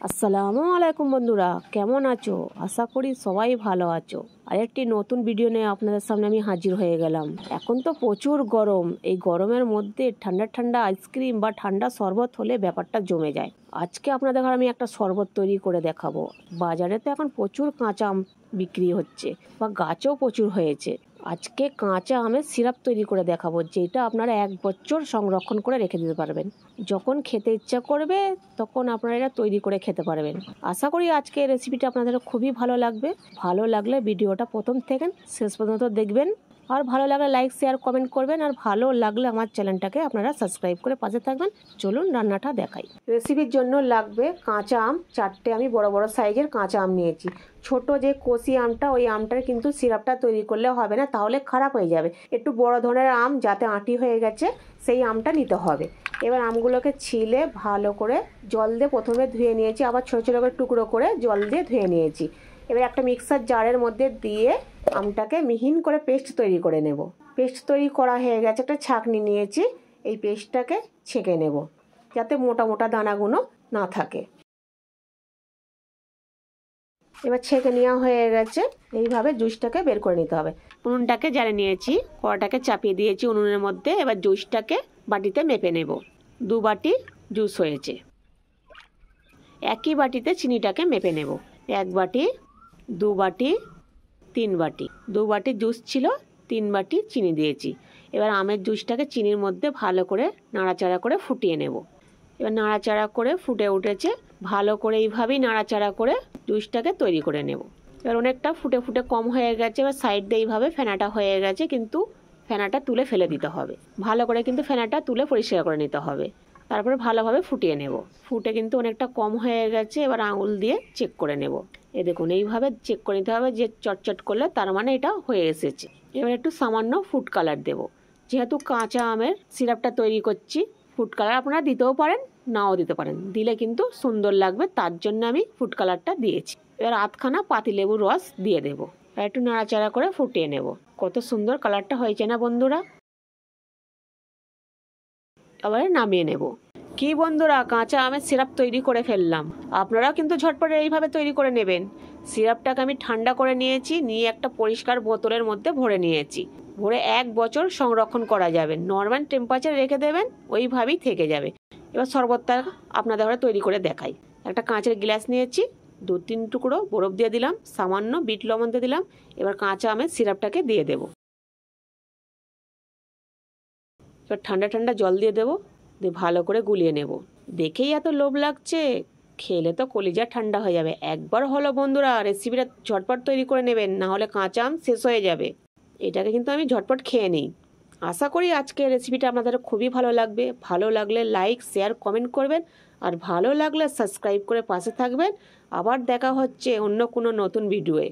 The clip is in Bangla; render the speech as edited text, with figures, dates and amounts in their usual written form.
আসসালামু আলাইকুম বন্ধুরা, কেমন আছো? আশা করি সবাই ভালো আছো। আরেকটি নতুন ভিডিও নিয়ে আপনাদের সামনে আমি হাজির হয়ে গেলাম। এখন তো প্রচুর গরম, এই গরমের মধ্যে ঠান্ডা ঠান্ডা আইসক্রিম বা ঠান্ডা শরবত হলে ব্যাপারটা জমে যায়। আজকে আপনাদের ঘরে আমি একটা শরবত তৈরি করে দেখাবো। বাজারে তো এখন প্রচুর কাঁচা আম বিক্রি হচ্ছে বা গাছও প্রচুর হয়েছে। আজকে কাঁচা আমের সিরাপ তৈরি করে দেখাবো, যেটা আপনারা 1 বছর সংরক্ষণ করে রেখে দিতে পারবেন। যখন খেতে ইচ্ছা করবে তখন আপনারা এটা তৈরি করে খেতে পারবেন। আশা করি আজকে এই রেসিপিটা আপনাদের খুবই ভালো লাগবে। ভালো লাগলে ভিডিওটা প্রথম থেকে শেষ পর্যন্ত দেখবেন, আর ভালো লাগলে লাইক শেয়ার কমেন্ট করবেন, আর ভালো লাগলে আমার চ্যানেলটাকে আপনারা সাবস্ক্রাইব করে পাশে থাকবেন। চলুন রান্নাটা দেখাই। রেসিপির জন্য লাগবে কাঁচা আম 4টে। আমি বড় বড় সাইজের কাঁচা আম নিয়েছি। ছোট যে কষি আমটা, ওই আমটার কিন্তু সিরাপটা তৈরি করলে হবে না, তাহলে খারাপ হয়ে যাবে। একটু বড় ধরনের আম, যাতে আঁটি হয়ে গেছে, সেই আমটা নিতে হবে। এবার আমগুলোকে ছিলে ভালো করে জল দিয়ে প্রথমে ধুয়ে নিয়েছি, আবার ছোটো ছোটো করে টুকরো করে জল দিয়ে ধুয়ে নিয়েছি। এবার একটা মিক্সার জারের মধ্যে দিয়ে আমটাকে মিহিন করে পেস্ট তৈরি করে নেব। পেস্ট তৈরি করা হয়ে গেছে, একটা ছাঁকনি নিয়েছি। এই পেস্টটাকে ছেঁকে নেব, যাতে মোটা মোটা দানাগুলো না থাকে। এবার ছেঁকে নেওয়া হয়ে গেছে, এইভাবে জুসটাকে বের করে নিতে হবে। উনুনটাকে জ্বালিয়ে নিয়েছি, কড়াটাকে চাপিয়ে দিয়েছি উনুনের মধ্যে। এবার জুসটাকে বাটিতে মেপে নেব। 2 বাটি জুস হয়েছে। একই বাটিতে চিনিটাকে মেপে নেব। 1 বাটি, 2 বাটি, 3 বাটি। 2 বাটি জুস ছিল, 3 বাটি চিনি দিয়েছি। এবার আমের জুসটাকে চিনির মধ্যে ভালো করে নাড়াচাড়া করে ফুটিয়ে নেব। এবার নাড়াচাড়া করে ফুটে উঠেছে, ভালো করে এইভাবেই নাড়াচাড়া করে জুসটাকে তৈরি করে নেব। এবার অনেকটা ফুটে ফুটে কম হয়ে গেছে। এবার সাইড দিয়ে এইভাবে ফেনাটা হয়ে গেছে, কিন্তু ফেনাটা তুলে ফেলে দিতে হবে। ভালো করে কিন্তু ফেনাটা তুলে পরিষ্কার করে নিতে হবে। তারপরে ভালোভাবে ফুটিয়ে নেব। ফুটে কিন্তু অনেকটা কম হয়ে গেছে। এবার আঙুল দিয়ে চেক করে নেব। এ দেখুন, এইভাবে চেক করে নিতে হবে, যে চটচট করলে তার মানে এটা হয়ে এসেছে। এবার একটু সামান্য ফুড কালার দেব। যেহেতু কাঁচা আমের সিরাপটা তৈরি করছি, ফুড কালার আপনারা দিতেও পারেন, নাও দিতে পারেন। দিলে কিন্তু সুন্দর লাগবে, তার জন্য আমি ফুড কালারটা দিয়েছি। এবার আধখানা পাতিলেবুর রস দিয়ে দেবো। আর একটু নাড়াচাড়া করে ফুটিয়ে নেব। কত সুন্দর কালারটা হয়েছে না বন্ধুরা? এবারে নামিয়ে নেব। কি বন্ধুরা, কাঁচা আমের সিরাপ তৈরি করে ফেললাম। আপনারাও কিন্তু ঝটপট এইভাবে তৈরি করে নেবেন। সিরাপটাকে আমি ঠান্ডা করে নিয়েছি, নিয়ে একটা পরিষ্কার বোতলের মধ্যে ভরে নিয়েছি। ভরে 1 বছর সংরক্ষণ করা যাবে। নর্মাল টেম্পারেচারে রেখে দেবেন, ওইভাবেই থেকে যাবে। এবার শরবতটা আপনাদের ঘরে তৈরি করে দেখাই। একটা কাঁচের গ্লাস নিয়েছি, 2-3 টুকরো বরফ দিয়ে দিলাম, সামান্য বিট লবণ দিয়ে দিলাম। এবার কাঁচা আমের সিরাপটাকে দিয়ে দেবো। এবার ঠান্ডা ঠান্ডা জল দিয়ে দেবো, দিয়ে ভালো করে গুলিয়ে নেব। দেখেই এত লোভ লাগছে, খেলে তো কলিজা ঠান্ডা হয়ে যাবে। একবার হলো বন্ধুরা, রেসিপিটা ঝটপট তৈরি করে নেবেন, না হলে কাঁচা আম শেষ হয়ে যাবে। এটাকে কিন্তু আমি ঝটপট খেয়ে নিই। আশা করি আজকে রেসিপিটা আপনাদের খুবই ভালো লাগবে। ভালো লাগলে লাইক শেয়ার কমেন্ট করবেন, আর ভালো লাগলে সাবস্ক্রাইব করে পাশে থাকবেন। আবার দেখা হচ্ছে অন্য কোনো নতুন ভিডিওয়ে।